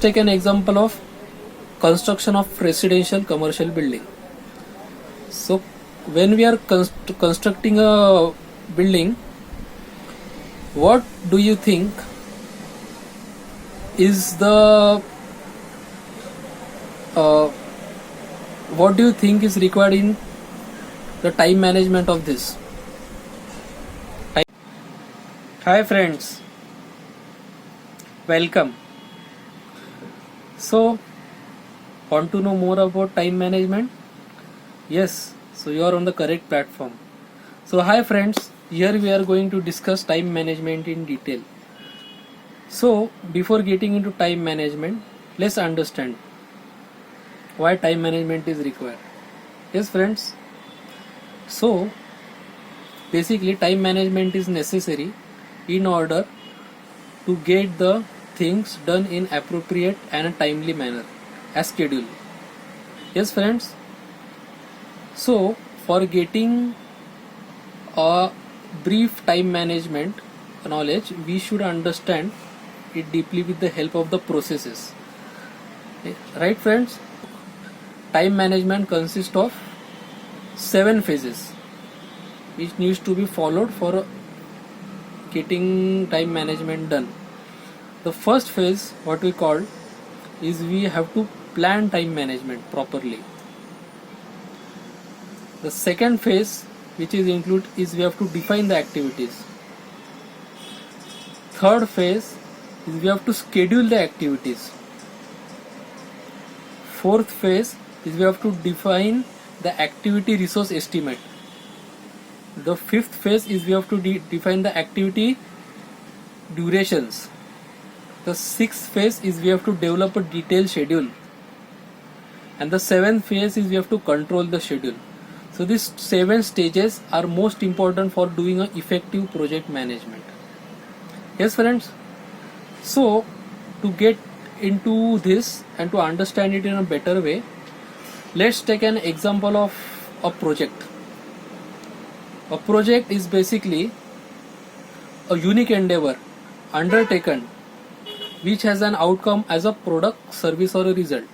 Take an example of construction of residential commercial building. So when we are constructing a building, what do you think is the uh, what do you think is required in the time management of this? Hi friends, welcome. So, want to know more about time management? Yes, so you are on the correct platform. So, hi friends, here we are going to discuss time management in detail. So, before getting into time management, let's understand why time management is required. Yes, friends. So, basically, time management is necessary in order to get the things done in appropriate and a timely manner as scheduled. Yes, friends. So, for getting a brief time management knowledge, we should understand it deeply with the help of the processes. Right, friends? Time management consists of 7 phases which needs to be followed for getting time management done. The first phase, what we call, is we have to plan time management properly. The second phase, which is include, is we have to define the activities. Third phase is we have to schedule the activities. Fourth phase is we have to define the activity resource estimate. The fifth phase is we have to define the activity durations. The sixth phase is we have to develop a detailed schedule, and the seventh phase is we have to control the schedule. So these 7 stages are most important for doing an effective project management. Yes, friends. So to get into this and to understand it in a better way, let's take an example of a project. A project is basically a unique endeavor undertaken which has an outcome as a product, service, or a result.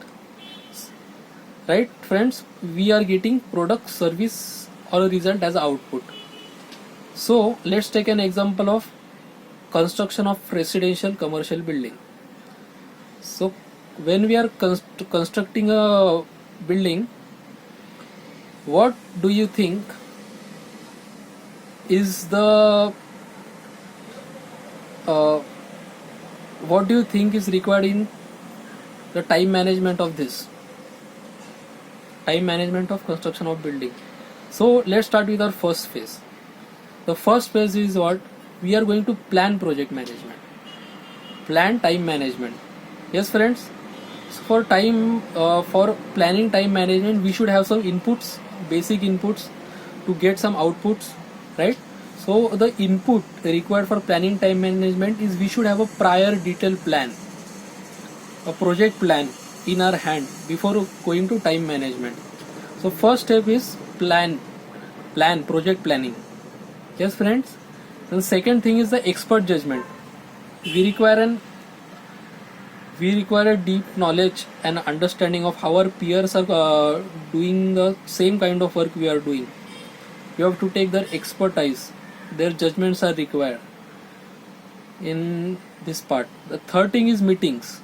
Right, friends? We are getting product, service, or a result as output. So let's take an example of construction of residential commercial building. So when we are constructing a building, what do you think is the what do you think is required in the time management of this? Time management of construction of building. So let's start with our first phase. The first phase is what? We are going to plan project management. Plan time management. Yes, friends. So for for planning time management, we should have some inputs, basic inputs, to get some outputs, right? So the input required for planning time management is we should have a prior detailed plan, a project plan in our hand before going to time management. So first step is plan project planning. Yes, friends. The second thing is the expert judgment. We require a deep knowledge and understanding of how our peers are doing the same kind of work we are doing. We have to take their expertise. Their judgments are required in this part. The third thing is meetings.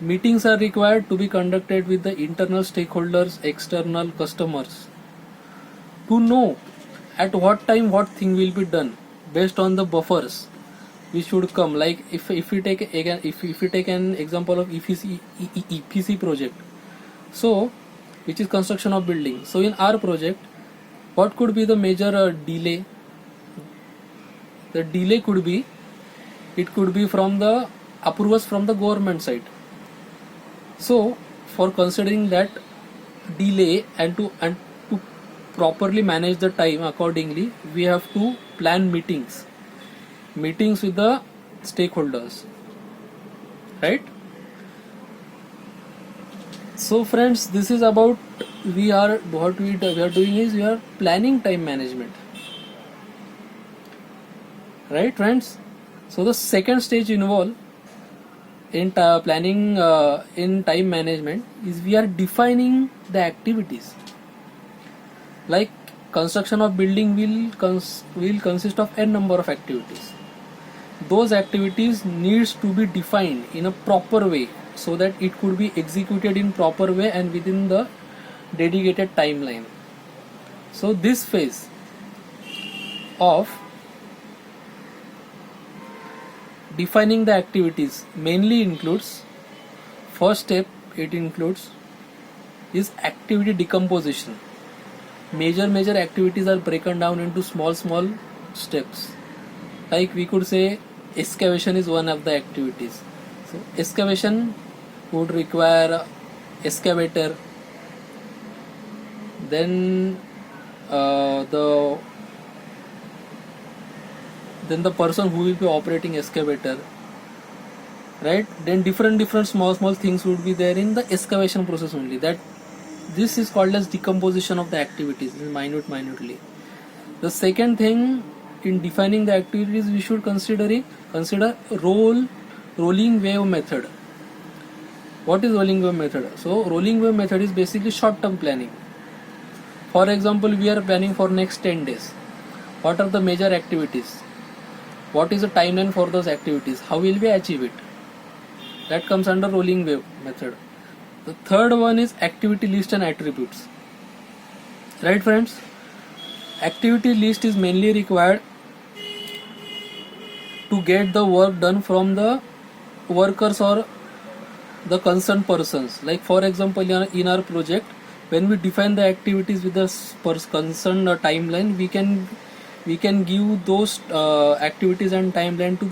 Meetings are required to be conducted with the internal stakeholders, external customers, to know at what time what thing will be done based on the buffers which should come. Like if we take again, if we take an example of EPC project, so which is construction of building. So in our project, what could be the major delay? The delay could be, it could be from the approvals from the government side. So for considering that delay and to properly manage the time accordingly, we have to plan meetings with the stakeholders, right? So friends, this is about we are doing is we are planning time management, right, friends? So the second stage involve in planning, in time management, is we are defining the activities. Like construction of building will consist of n number of activities. Those activities needs to be defined in a proper way so that it could be executed in proper way and within the dedicated timeline. So this phase of defining the activities mainly includes, first step it includes is activity decomposition. Major activities are broken down into small steps. Like we could say excavation is one of the activities. So excavation would require excavator, then the person who will be operating excavator, right? Then different small things would be there in the excavation process only. That this is called as decomposition of the activities minutely. The second thing in defining the activities, we should consider rolling wave method. What is rolling wave method? So rolling wave method is basically short term planning. For example, we are planning for next 10 days. What are the major activities? What is the timeline for those activities? How will we achieve it? That comes under rolling wave method. The third one is activity list and attributes. Right, friends? Activity list is mainly required to get the work done from the workers or the concerned persons. Like for example, in our project, when we define the activities with the concerned timeline, we can give those activities and timeline to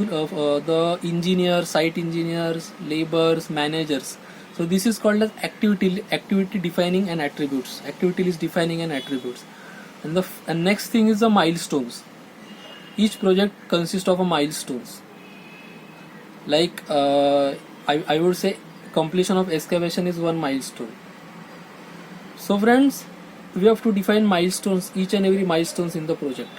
the engineers, site engineers, laborers, managers. So this is called as activity defining and attributes. Activity list defining and attributes. And the next thing is the milestones. Each project consists of a milestones. Like I would say completion of excavation is one milestone. So friends, we have to define milestones, each and every milestones in the project.